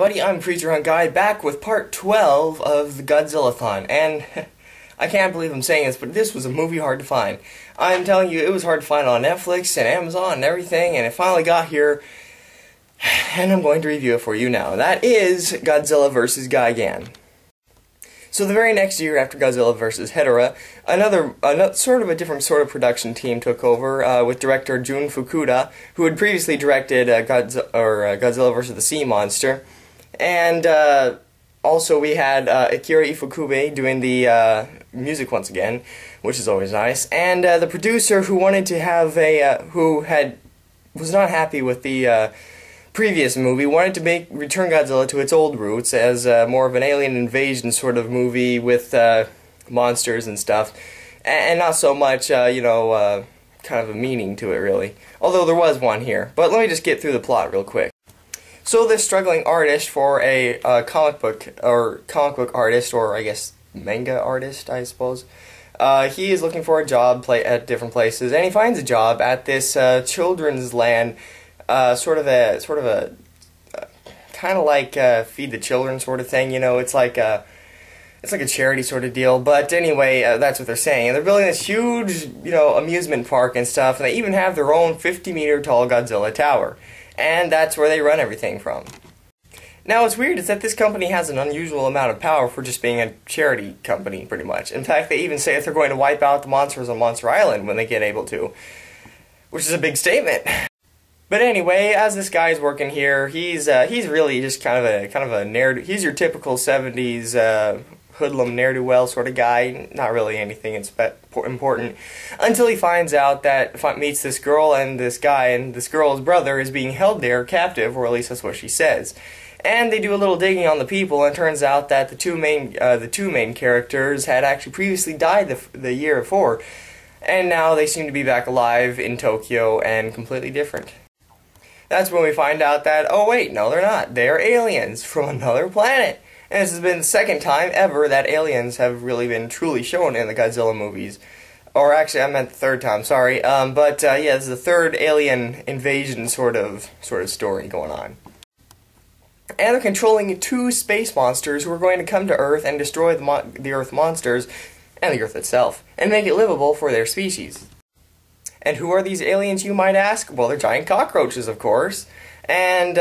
everybody, I'm Creature Hunt Guy, back with part 12 of the Godzilla-thon, and I can't believe I'm saying this, but this was a movie hard to find. I'm telling you, it was hard to find on Netflix and Amazon and everything, and it finally got here, and I'm going to review it for you now. That is Godzilla vs. Gigan. So the very next year after Godzilla vs. Hedorah, another sort of a different sort of production team took over with director Jun Fukuda, who had previously directed Godzilla vs. the Sea Monster, and also we had Akira Ifukube doing the music once again, which is always nice, and the producer who wanted to have was not happy with the previous movie, wanted to return Godzilla to its old roots as more of an alien invasion sort of movie with monsters and stuff, and not so much, kind of a meaning to it, really. Although there was one here. But let me just get through the plot real quick. So this struggling artist for a comic book artist, or I guess manga artist, I suppose, he is looking for a job at different places, and he finds a job at this children's land. Sort of a kind of like feed the children sort of thing, it's like a charity sort of deal. But anyway, that's what they're saying. And they're building this huge, amusement park and stuff, and they even have their own 50-meter tall Godzilla tower. And that's where they run everything from. Now, what's weird is that this company has an unusual amount of power for just being a charity company, pretty much. In fact, they even say that they're going to wipe out the monsters on Monster Island when they get able to, which is a big statement. But anyway, as this guy's working here, he's really just kind of a nerd. He's your typical 70s hoodlum ne'er-do-well sort of guy. Not really anything important until he finds out that meets this girl and this guy, and this girl's brother is being held there captive, or at least that's what she says. And they do a little digging on the people, and it turns out that the two main characters had actually previously died the year before, and now they seem to be back alive in Tokyo and completely different. That's when we find out that, oh wait, no they're not. They're aliens from another planet. And this has been the second time ever that aliens have really been truly shown in the Godzilla movies. Or actually, I meant the third time, sorry. Yeah, this is the third alien invasion sort of story going on. And they're controlling two space monsters who are going to come to Earth and destroy the Earth monsters and the Earth itself, and make it livable for their species. And who are these aliens, you might ask? Well, they're giant cockroaches, of course. And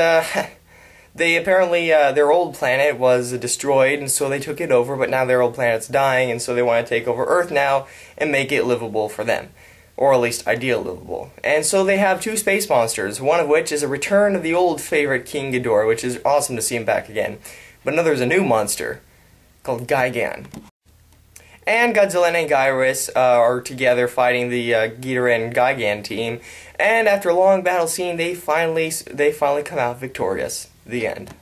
they apparently, their old planet was destroyed, and so they took it over, but now their old planet's dying, and so they want to take over Earth now and make it livable for them. Or at least ideal livable. And so they have two space monsters, one of which is a return of the old favorite King Ghidorah, which is awesome to see him back again. But another is a new monster called Gigan. And Godzilla and Anguirus are together fighting the Ghidorah and Gigan team, and after a long battle scene, they finally come out victorious. The end.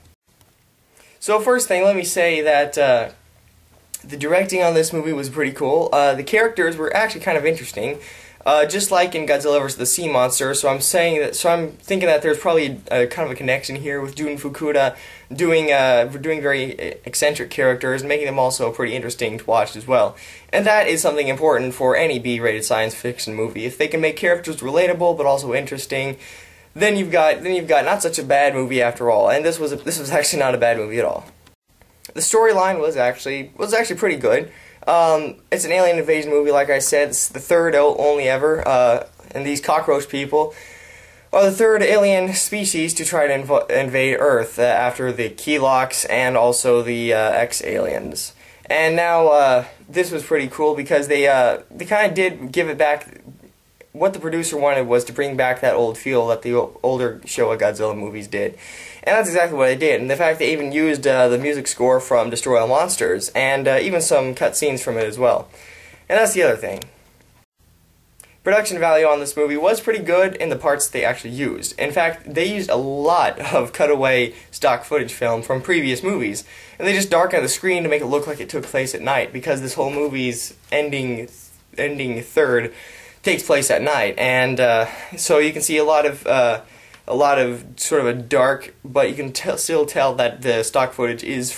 So first thing, let me say that the directing on this movie was pretty cool. The characters were actually kind of interesting, just like in Godzilla vs. the Sea Monster. So I'm thinking that there's probably kind of a connection here with Jun Fukuda doing very eccentric characters and making them also pretty interesting to watch as well. And that is something important for any B-rated science fiction movie. If they can make characters relatable but also interesting, then you've got not such a bad movie after all. And this was actually not a bad movie at all. The storyline was actually pretty good. It's an alien invasion movie, like I said. It's the third only ever, and these cockroach people are the third alien species to try to invade Earth after the Keloks and also the X-aliens. And now this was pretty cool because they kind of did give it back. What the producer wanted was to bring back that old feel that the older Showa Godzilla movies did. And that's exactly what they did. And the fact they even used the music score from Destroy All Monsters, and even some cutscenes from it as well. And that's the other thing. Production value on this movie was pretty good in the parts they actually used. In fact, they used a lot of cutaway stock footage film from previous movies, and they just darkened the screen to make it look like it took place at night, because this whole movie's ending third takes place at night, and so you can see a lot of sort of a dark, but you can still tell that the stock footage is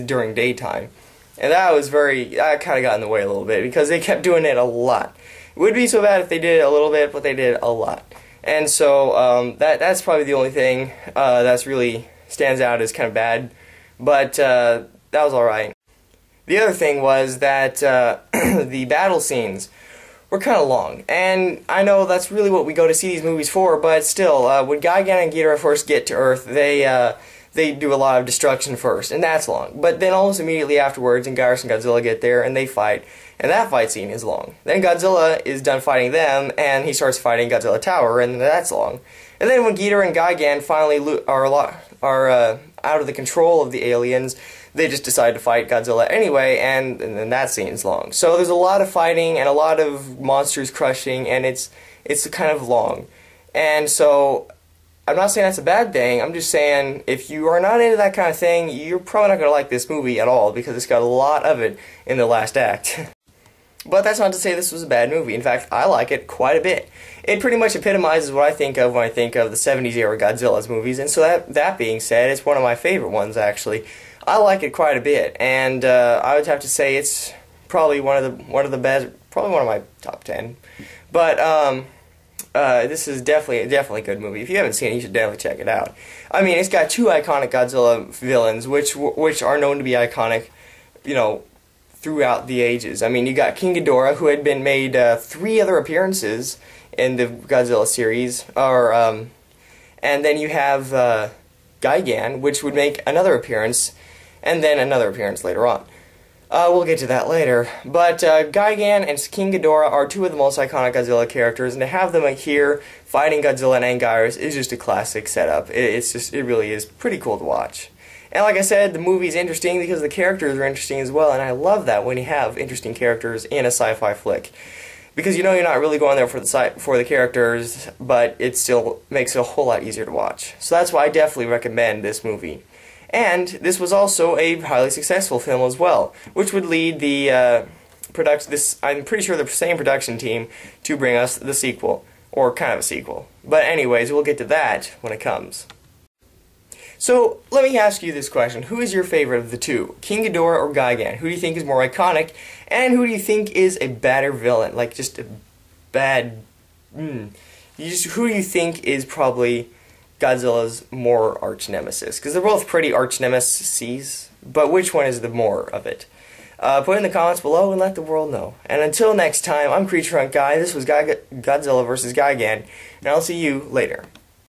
during daytime, and that kind of got in the way a little bit because they kept doing it a lot. It would be so bad if they did it a little bit, but they did it a lot, and so that's probably the only thing that's really stands out as kind of bad, but that was alright. The other thing was that the battle scenes were kind of long, and I know that's really what we go to see these movies for, but still, when Gigan and Ghidorah first get to Earth, they do a lot of destruction first, and that's long. But then almost immediately afterwards, Gyros and Godzilla get there, and they fight, and that fight scene is long. Then Godzilla is done fighting them, and he starts fighting Godzilla Tower, and that's long. And then when Ghidorah and Gigan finally are out of the control of the aliens, they just decide to fight Godzilla anyway, and then that scene's long. So there's a lot of fighting and a lot of monsters crushing, and it's kind of long. And so I'm not saying that's a bad thing. I'm just saying if you are not into that kind of thing, you're probably not going to like this movie at all, because it's got a lot of it in the last act. But that's not to say this was a bad movie. In fact, I like it quite a bit. It pretty much epitomizes what I think of when I think of the 70s era Godzilla's movies, and so that being said, it's one of my favorite ones, actually. I like it quite a bit, and I would have to say it's probably one of the best, probably one of my top 10. But this is definitely a good movie. If you haven't seen it, you should definitely check it out. I mean, it's got two iconic Godzilla villains, which are known to be iconic, you know, throughout the ages. I mean, you got King Ghidorah, who had been made 3 other appearances in the Godzilla series, and then you have Gigan, which would make another appearance, and then another appearance later on. We'll get to that later. But Gigan and King Ghidorah are 2 of the most iconic Godzilla characters, and to have them here fighting Godzilla and Gyros is just a classic setup. It really is pretty cool to watch. And like I said, the movie's interesting because the characters are interesting as well, and I love that when you have interesting characters in a sci-fi flick. Because you know you're not really going there for the characters, but it still makes it a whole lot easier to watch. So that's why I definitely recommend this movie. And this was also a highly successful film as well, which would lead the I'm pretty sure the same production team to bring us the sequel, or kind of a sequel. But anyways, we'll get to that when it comes. So, let me ask you this question. Who is your favorite of the 2? King Ghidorah or Gigan? Who do you think is more iconic? And who do you think is a better villain? Like, just a bad... Who do you think is probably Godzilla's more arch-nemesis? Because they're both pretty arch-nemeses, but which one is the more of it? Put in the comments below and let the world know. And until next time, I'm Creature Hunt Guy. This was Godzilla vs. Gigan, and I'll see you later.